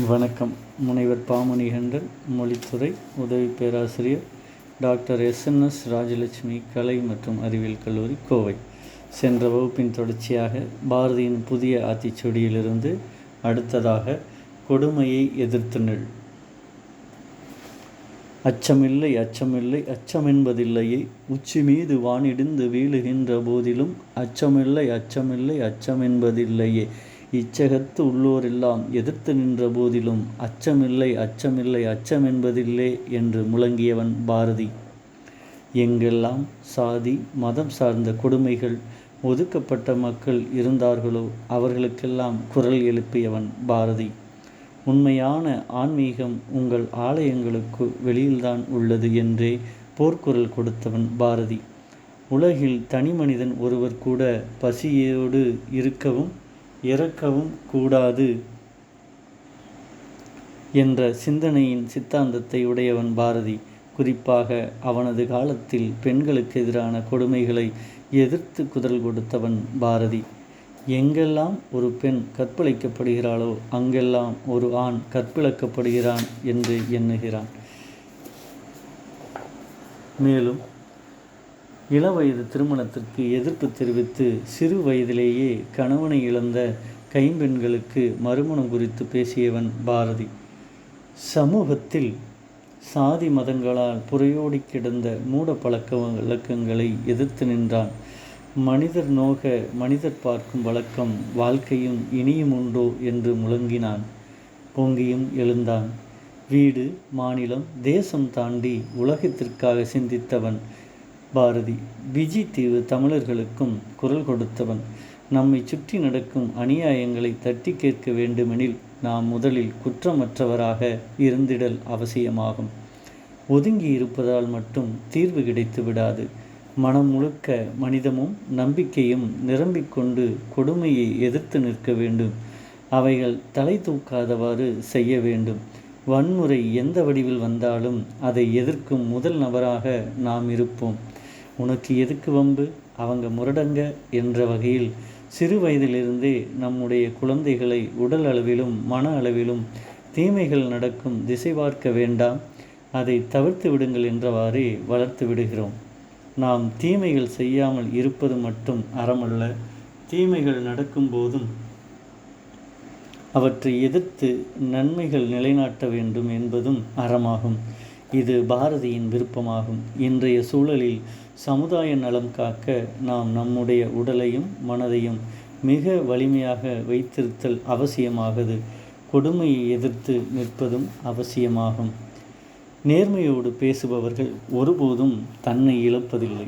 வணக்கம். முனைவர் பாமணிகண்டன், மொழித்துறை உதவி பேராசிரியர், டாக்டர் எஸ்.என்.எஸ். ராஜலட்சுமி கலை மற்றும் அறிவியல் கல்லூரி, கோவை. சென்ற வகுப்பின் தொடர்ச்சியாக பாரதியின் புதிய ஆத்திச்சூடியிலிருந்து அடுத்ததாக கொடுமையை எதிர்த்து நில். அச்சமில்லை அச்சமில்லை அச்சமென்பதில்லையே, உச்சி மீது வானிடிந்து வீழுகின்ற போதிலும் அச்சமில்லை அச்சமில்லை அச்சமென்பதில்லையே, இச்சகத்து உள்ளோரெல்லாம் எதிர்த்து நின்ற போதிலும் அச்சமில்லை அச்சமில்லை அச்சமென்பதில்லை என்று முழங்கியவன் பாரதி. எங்கெல்லாம் சாதி மதம் சார்ந்த கொடுமைகள், ஒதுக்கப்பட்ட மக்கள் இருந்தார்களோ அவர்களுக்கெல்லாம் குரல் எழுப்பியவன் பாரதி. உண்மையான ஆன்மீகம் உங்கள் ஆலயங்களுக்கு வெளியில்தான் உள்ளது என்றே போர்க்குரல் கொடுத்தவன் பாரதி. உலகில் தனி மனிதன் ஒருவர் கூட பசியோடு இருக்கவும் இறக்கவும் கூடாது என்ற சிந்தனையின் சித்தாந்தத்தை உடையவன் பாரதி. குறிப்பாக அவனது காலத்தில் பெண்களுக்கு எதிரான கொடுமைகளை எதிர்த்து குரல் கொடுத்தவன் பாரதி. எங்கெல்லாம் ஒரு பெண் கற்பழிக்கப்படுகிறாளோ அங்கெல்லாம் ஒரு ஆண் கற்பிழக்கப்படுகிறான் என்று எண்ணுகிறான். மேலும் இளவயது திருமணத்திற்கு எதிர்ப்பு தெரிவித்து சிறு வயதிலேயே கணவனை இழந்த கைம்பெண்களுக்கு மறுமணம் குறித்து பேசியவன் பாரதி. சமூகத்தில் சாதி மதங்களால் புரையோடி கிடந்த மூட பழக்க வழக்கங்களை எதிர்த்து நின்றான். மனிதர் நோக மனிதர் பார்க்கும் வழக்கம் வாழ்க்கையும் இனியும் உண்டோ என்று முழங்கினான். பொங்கியும் எழுந்தான். வீடு, மாநிலம், தேசம் தாண்டி உலகத்திற்காக சிந்தித்தவன் பாரதி. பிஜி தீவு தமிழர்களுக்கும் குரல் கொடுத்தவன். நம்மை சுற்றி நடக்கும் அநியாயங்களை தட்டி கேட்க வேண்டுமெனில் நாம் முதலில் குற்றமற்றவராக இருந்திடல் அவசியமாகும். ஒதுங்கி இருப்பதால் மட்டும் தீர்வு கிடைத்து விடாது. மனம் முழுக்க மனிதமும் நம்பிக்கையும் நிரம்பிக்கொண்டு கொடுமையை எதிர்த்து நிற்க வேண்டும். அவைகள் தலை தூக்காதவாறு செய்ய வேண்டும். வன்முறை எந்த வடிவில் வந்தாலும் அதை எதிர்க்கும் முதல் நபராக நாம் இருப்போம். உனக்கு எதுக்கு வம்பு, அவங்க முரடங்க என்ற வகையில் சிறு வயதிலிருந்தே நம்முடைய குழந்தைகளை உடல் அளவிலும் மன அளவிலும் தீமைகள் நடக்கும் திசை பார்க்க வேண்டாம், அதை தவிர்த்து விடுங்கள் என்றவாறே வளர்த்து விடுகிறோம். நாம் தீமைகள் செய்யாமல் இருப்பது மட்டும் அறமல்ல, தீமைகள் நடக்கும் போதும் அவற்றை எதிர்த்து நன்மைகள் நிலைநாட்ட வேண்டும் என்பதும் அறமாகும். இது பாரதியின் விருப்பமாகும். இன்றைய சூழலில் சமுதாய நலம் காக்க நாம் நம்முடைய உடலையும் மனதையும் மிக வலிமையாக வைத்திருத்தல் அவசியமாகுது. கொடுமையை எதிர்த்து நிற்பதும் அவசியமாகும். நேர்மையோடு பேசுபவர்கள் ஒருபோதும் தன்னை இழப்பதில்லை.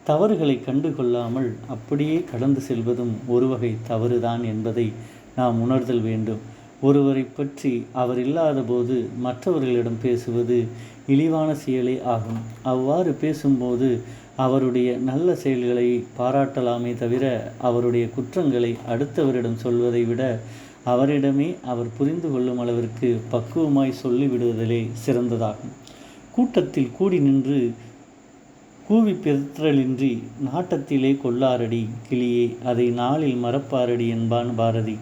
தவறுகளை கண்டுகொள்ளாமல் அப்படியே கடந்து செல்வதும் ஒரு வகை தவறுதான் என்பதை நாம் உணர்தல் வேண்டும். ஒருவரை பற்றி அவர் இல்லாத போது மற்றவர்களிடம் பேசுவது இழிவான செயலே ஆகும். அவ்வாறு பேசும்போது அவருடைய நல்ல செயல்களை பாராட்டலாமே தவிர அவருடைய குற்றங்களை அடுத்தவரிடம் சொல்வதை விட அவரிடமே அவர் புரிந்து கொள்ளும் அளவிற்கு பக்குவமாய் சொல்லிவிடுவதிலே சிறந்ததாகும். கூட்டத்தில் கூடி நின்று கூவி பெற்றலின்றி நாட்டத்திலே கொள்ளாரடி கிளியே, அதை நாளில் மறப்பாரடி என்பான் பாரதி.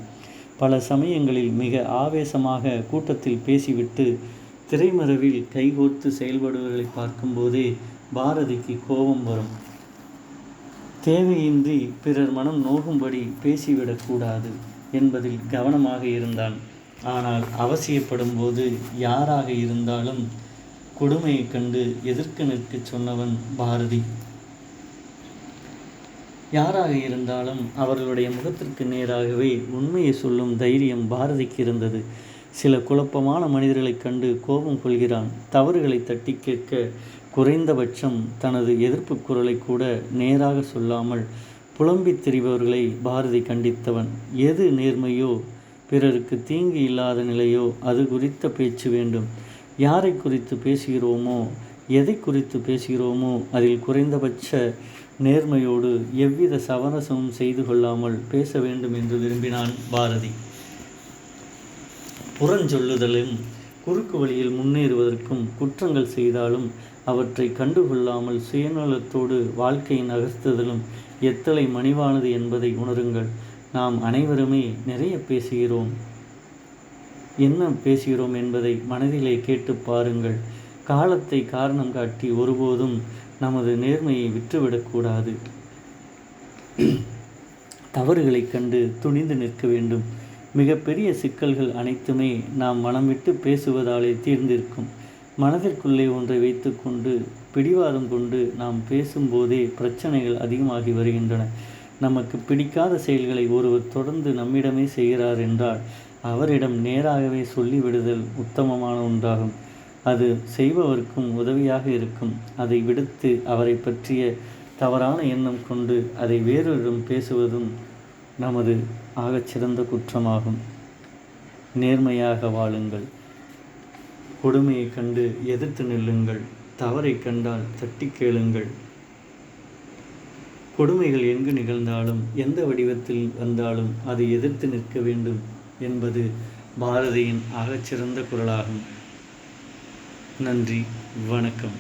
பல சமயங்களில் மிக ஆவேசமாக கூட்டத்தில் பேசிவிட்டு திரைமறைவில் கைகோர்த்து செயல்படுவர்களை பார்க்கும்போதே பாரதிக்கு கோபம் வரும். தேவையின்றி பிறர் மனம் நோகும்படி பேசிவிடக்கூடாது என்பதில் கவனமாக இருந்தான். ஆனால் அவசியப்படும் போது யாராக இருந்தாலும் கொடுமையை கண்டு எதிர்க்க நிற்க சொன்னவன் பாரதி. யாராக இருந்தாலும் அவர்களுடைய முகத்திற்கு நேராகவே உண்மையை சொல்லும் தைரியம் பாரதிக்கு இருந்தது. சில குழப்பமான மனிதர்களைக் கண்டு கோபம் கொள்கிறான். தவறுகளை தட்டி கேட்க குறைந்தபட்சம் தனது எதிர்ப்பு குரலை கூட நேராக சொல்லாமல் புலம்பித் திரிபவர்களை பாரதி கண்டித்தவன். எது நேர்மையோ, பிறருக்கு தீங்கு இல்லாத நிலையோ அது குறித்த பேச்சு வேண்டும். யாரை குறித்து பேசுகிறோமோ, எதை குறித்து பேசுகிறோமோ அதில் குறைந்தபட்ச நேர்மையோடு எவ்வித சமரசமும் செய்து கொள்ளாமல் பேச வேண்டும் என்று விரும்பினான் பாரதி. புறஞ்சொல்லுதலும் குறுக்கு வழியில் முன்னேறுவதற்கும் குற்றங்கள் செய்தாலும் அவற்றை கண்டுகொள்ளாமல் சுயநலத்தோடு வாழ்க்கையை நகர்த்துதலும் எத்தனை மணிவானது என்பதை உணருங்கள். நாம் அனைவருமே நிறைய பேசுகிறோம். என்ன பேசுகிறோம் என்பதை மனதிலே கேட்டு பாருங்கள். காலத்தை காரணம் காட்டி ஒருபோதும் நமது நேர்மையை விற்றுவிடக்கூடாது. தவறுகளை கண்டு துணிந்து நிற்க வேண்டும். மிகப்பெரிய சிக்கல்கள் அனைத்துமே நாம் மனம் விட்டு பேசுவதாலே தீர்ந்திருக்கும். மனதிற்குள்ளே ஒன்றை வைத்து கொண்டு பிடிவாதம் கொண்டு நாம் பேசும்போதே பிரச்சனைகள் அதிகமாகி வருகின்றன. நமக்கு பிடிக்காத செயல்களை ஒருவர் தொடர்ந்து நம்மிடமே செய்கிறார் என்றால் அவரிடம் நேராகவே சொல்லிவிடுதல் உத்தமமான ஒன்றாகும். அது செய்பவருக்கும் உதவியாக இருக்கும். அதை விடுத்து அவரை பற்றிய தவறான எண்ணம் கொண்டு அதை வேறொருடம் பேசுவதும் நமது ஆகச்சிறந்த குற்றமாகும். நேர்மையாக வாழுங்கள். கொடுமையை கண்டு எதிர்த்து நில்லுங்கள். தவறை கண்டால் தட்டி கேளுங்கள். கொடுமைகள் எங்கு நிகழ்ந்தாலும் எந்த வடிவத்தில் வந்தாலும் அதை எதிர்த்து நிற்க வேண்டும் என்பது பாரதியின் ஆகச்சிறந்த குரலாகும். நன்றி, வணக்கம்.